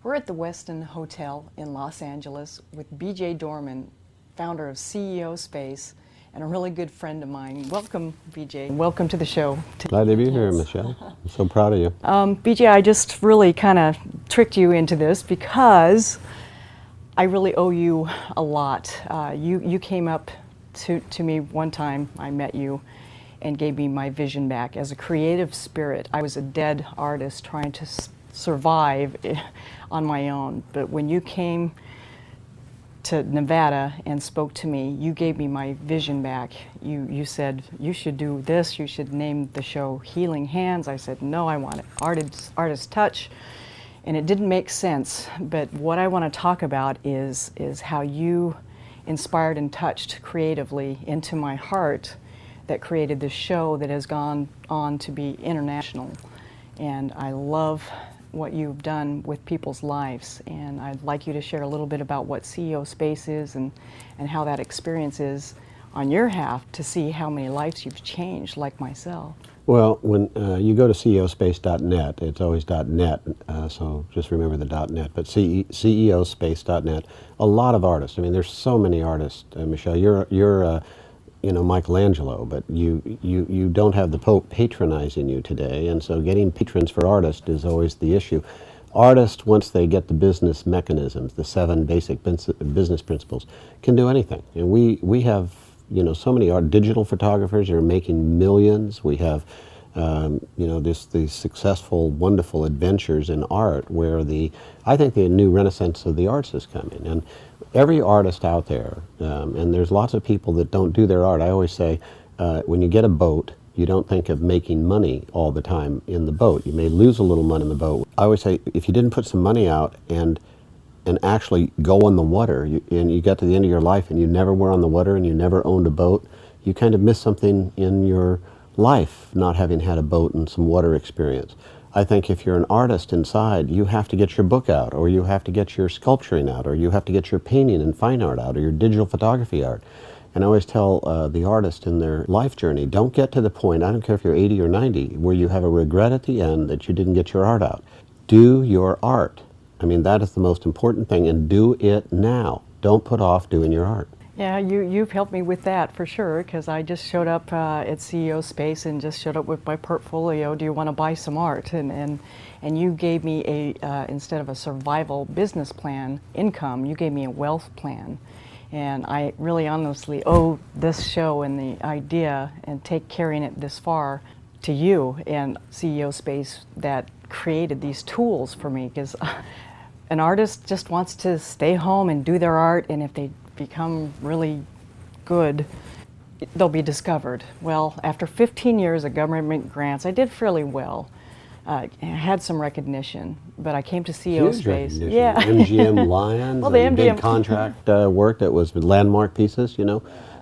We're at the Westin Hotel in Los Angeles with B.J. Dohrmann, founder of CEO Space, and a really good friend of mine. Welcome, B.J. Welcome to the show. Glad to be here, Michelle. I'm so proud of you. B.J., I just really kind of tricked you into this because I really owe you a lot. You came up to me one time, I met you, and gave me my vision back as a creative spirit. I was a dead artist trying to survive on my own, but when you came to Nevada and spoke to me, you gave me my vision back. You said, you should do this, you should name the show Healing Hands. I said, no, I want it artist touch. And it didn't make sense, but what I want to talk about is how you inspired and touched creatively into my heart that created this show that has gone on to be international. And I love what you've done with people's lives, and I'd like you to share a little bit about what CEO Space is and how that experience is on your half to see how many lives you've changed, like myself. Well, when you go to ceospace.net, it's always .net, so just remember the .net, but ceospace.net, a lot of artists. I mean, there's so many artists, Michelle. You're Michelangelo, but you don't have the Pope patronizing you today, and so getting patrons for artists is always the issue. Artists, once they get the business mechanisms, the 7 basic business principles, can do anything. And we have, so many digital photographers are making millions. We have, these successful, wonderful adventures in art where I think the new renaissance of the arts is coming. And every artist out there, and there's lots of people that don't do their art. I always say, when you get a boat, you don't think of making money all the time in the boat. You may lose a little money in the boat. I always say, if you didn't put some money out and actually go on the water, and you got to the end of your life and you never were on the water and you never owned a boat, you kind of miss something in your life, not having had a boat and some water experience. I think if you're an artist inside, you have to get your book out, or you have to get your sculpturing out, or you have to get your painting and fine art out, or your digital photography art. And I always tell the artist in their life journey, don't get to the point, I don't care if you're 80 or 90, where you have a regret at the end that you didn't get your art out. Do your art. I mean, that is the most important thing, and do it now. Don't put off doing your art. Yeah, you've helped me with that for sure, because I just showed up at CEO Space and just showed up with my portfolio. Do you want to buy some art? And you gave me instead of a survival business plan income, you gave me a wealth plan. And I really honestly owe this show and the idea and carrying it this far to you and CEO Space that created these tools for me, because an artist just wants to stay home and do their art, and if they become really good, they'll be discovered. Well, after 15 years of government grants, I did fairly well. I had some recognition, but I came to CEO Space. Yeah, MGM Lions, well, the MGM big contract work that was with landmark pieces,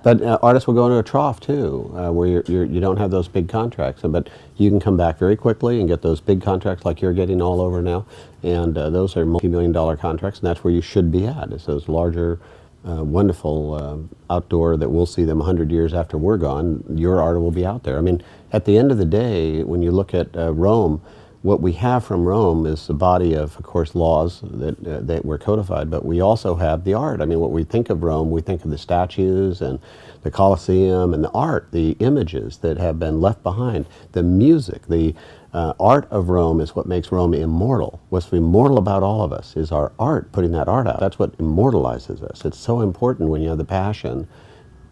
But artists will go into a trough too, where you don't have those big contracts. But you can come back very quickly and get those big contracts like you're getting all over now. And those are multi-million-dollar contracts, and that's where you should be at. It's those larger, wonderful outdoor that we'll see them 100 years after we're gone. Your art will be out there. I mean, at the end of the day, when you look at Rome, what we have from Rome is a body of course, laws that were codified, but we also have the art. I mean, what we think of Rome, we think of the statues and the Colosseum and the art, the images that have been left behind, the music, the art of Rome is what makes Rome immortal. What's immortal about all of us is our art, putting that art out. That's what immortalizes us. It's so important when you have the passion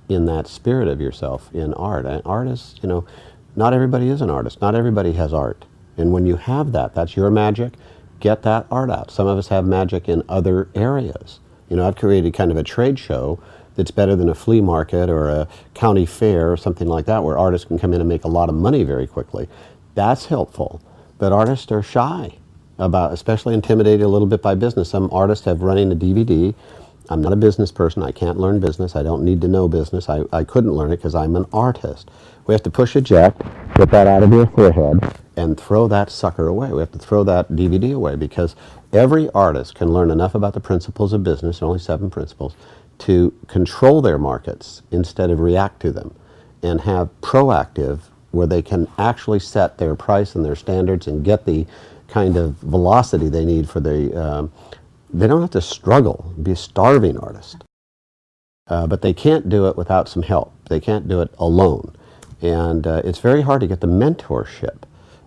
in that spirit of yourself in art. And artists, not everybody is an artist. Not everybody has art. And when you have that, that's your magic, get that art out. Some of us have magic in other areas. I've created kind of a trade show that's better than a flea market or a county fair or something like that, where artists can come in and make a lot of money very quickly. That's helpful. But artists are shy about, especially intimidated a little bit by business. Some artists have running a DVD. I'm not a business person. I can't learn business. I don't need to know business. I couldn't learn it because I'm an artist. We have to push eject, get that out of your forehead, and throw that sucker away. We have to throw that DVD away, because every artist can learn enough about the principles of business, only 7 principles, to control their markets instead of react to them, and have proactive, where they can actually set their price and their standards and get the kind of velocity they need for they don't have to struggle, be a starving artist. But they can't do it without some help. They can't do it alone. And it's very hard to get the mentorship.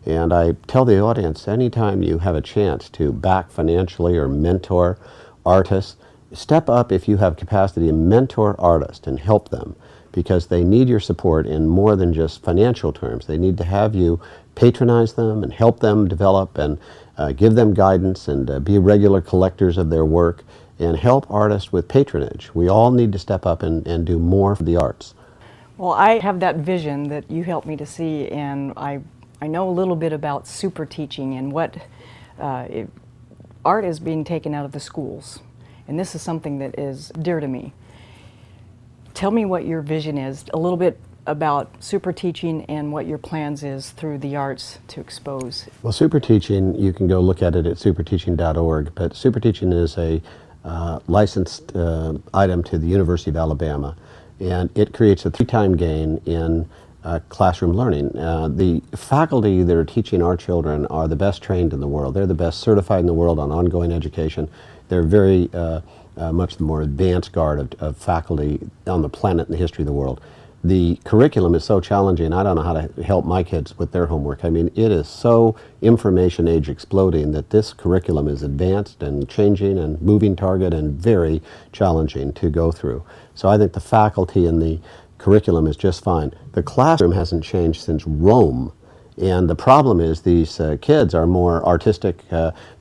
And I tell the audience, anytime you have a chance to back financially or mentor artists, step up if you have capacity to mentor artists and help them, because they need your support in more than just financial terms. They need to have you patronize them and help them develop and give them guidance and be regular collectors of their work and help artists with patronage. We all need to step up and do more for the arts. Well, I have that vision that you helped me to see, and I know a little bit about super teaching and what art is being taken out of the schools. And this is something that is dear to me. Tell me what your vision is, a little bit about super teaching and what your plans is through the arts to expose. Well, super teaching, you can go look at it at superteaching.org, but super teaching is a licensed item to the University of Alabama, and it creates a 3-time gain in classroom learning. The faculty that are teaching our children are the best trained in the world. They're the best certified in the world on ongoing education. They're very much the more advanced guard of faculty on the planet in the history of the world. The curriculum is so challenging, I don't know how to help my kids with their homework. I mean, it is so information age exploding that this curriculum is advanced and changing and moving target and very challenging to go through. So I think the faculty and the curriculum is just fine. The classroom hasn't changed since Rome. And the problem is these kids are more artistic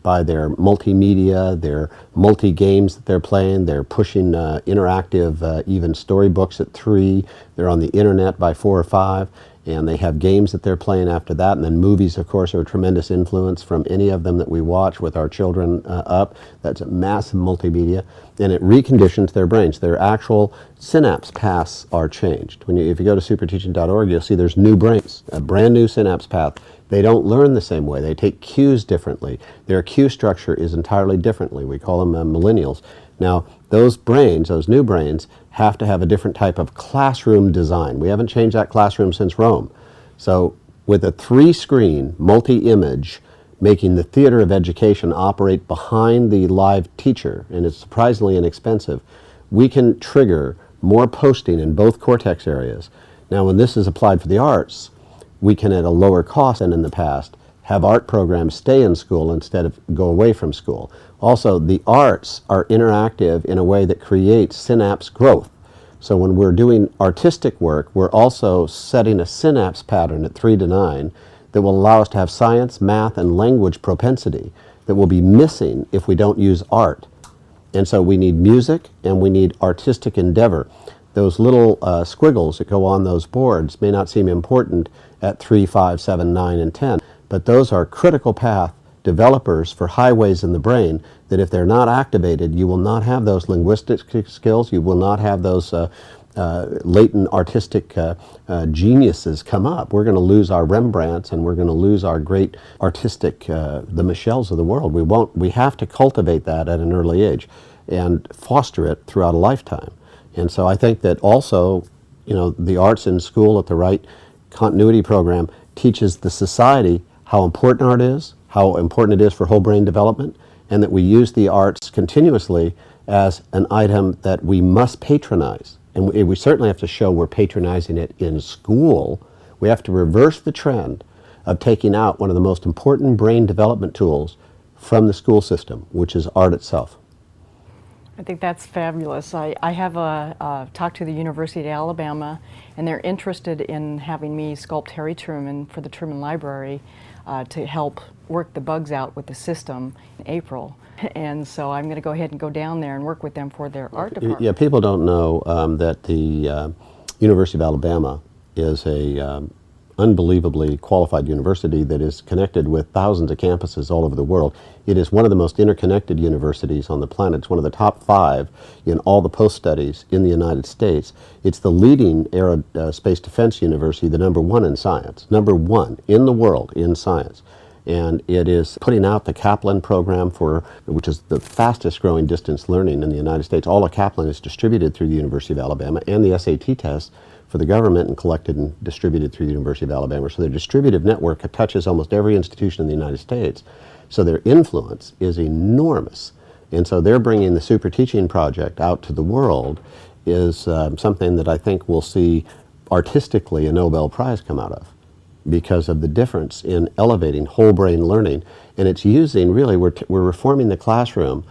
by their multimedia, their multi-games that they're playing. They're pushing interactive, even storybooks at 3. They're on the internet by 4 or 5. And they have games that they're playing after that. And then movies, of course, are a tremendous influence from any of them that we watch with our children up. That's a massive multimedia. And it reconditions their brains. Their actual synapse paths are changed. If you go to superteaching.org, you'll see there's new brains, a brand new synapse path. They don't learn the same way. They take cues differently. Their cue structure is entirely differently. We call them millennials. Now, those brains, those new brains, have to have a different type of classroom design. We haven't changed that classroom since Rome. So with a 3-screen, multi-image, making the theater of education operate behind the live teacher, and it's surprisingly inexpensive, we can trigger more posting in both cortex areas. Now, when this is applied for the arts, we can, at a lower cost than in the past, have art programs stay in school instead of go away from school. Also, the arts are interactive in a way that creates synapse growth. So when we're doing artistic work, we're also setting a synapse pattern at 3 to 9 that will allow us to have science, math, and language propensity that will be missing if we don't use art. And so we need music and we need artistic endeavor. Those little squiggles that go on those boards may not seem important at 3, 5, 7, 9, and 10, but those are critical path developers for highways in the brain that if they're not activated, you will not have those linguistic skills, you will not have those latent artistic geniuses come up. We're going to lose our Rembrandts and we're going to lose our great artistic, the Mischells of the world. We have to cultivate that at an early age and foster it throughout a lifetime. And so I think that also, the arts in school at the right continuity program teaches the society how important art is, how important it is for whole brain development, and that we use the arts continuously as an item that we must patronize. And we certainly have to show we're patronizing it in school. We have to reverse the trend of taking out one of the most important brain development tools from the school system, which is art itself. I think that's fabulous. I have talked to the University of Alabama, and they're interested in having me sculpt Harry Truman for the Truman Library to help work the bugs out with the system in April. And so I'm going to go ahead and go down there and work with them for their art department. Yeah, people don't know that the University of Alabama is a unbelievably qualified university that is connected with thousands of campuses all over the world. It is one of the most interconnected universities on the planet. It's one of the top 5 in all the post-studies in the United States. It's the leading aerospace defense university, the #1 in science, #1 in the world in science. And it is putting out the Kaplan program, which is the fastest growing distance learning in the United States. All of Kaplan is distributed through the University of Alabama, and the SAT test for the government and collected and distributed through the University of Alabama. So their distributive network touches almost every institution in the United States. So their influence is enormous. And so they're bringing the super teaching project out to the world is something that I think we'll see artistically a Nobel Prize come out of, because of the difference in elevating whole brain learning. And it's using, really, we're reforming the classroom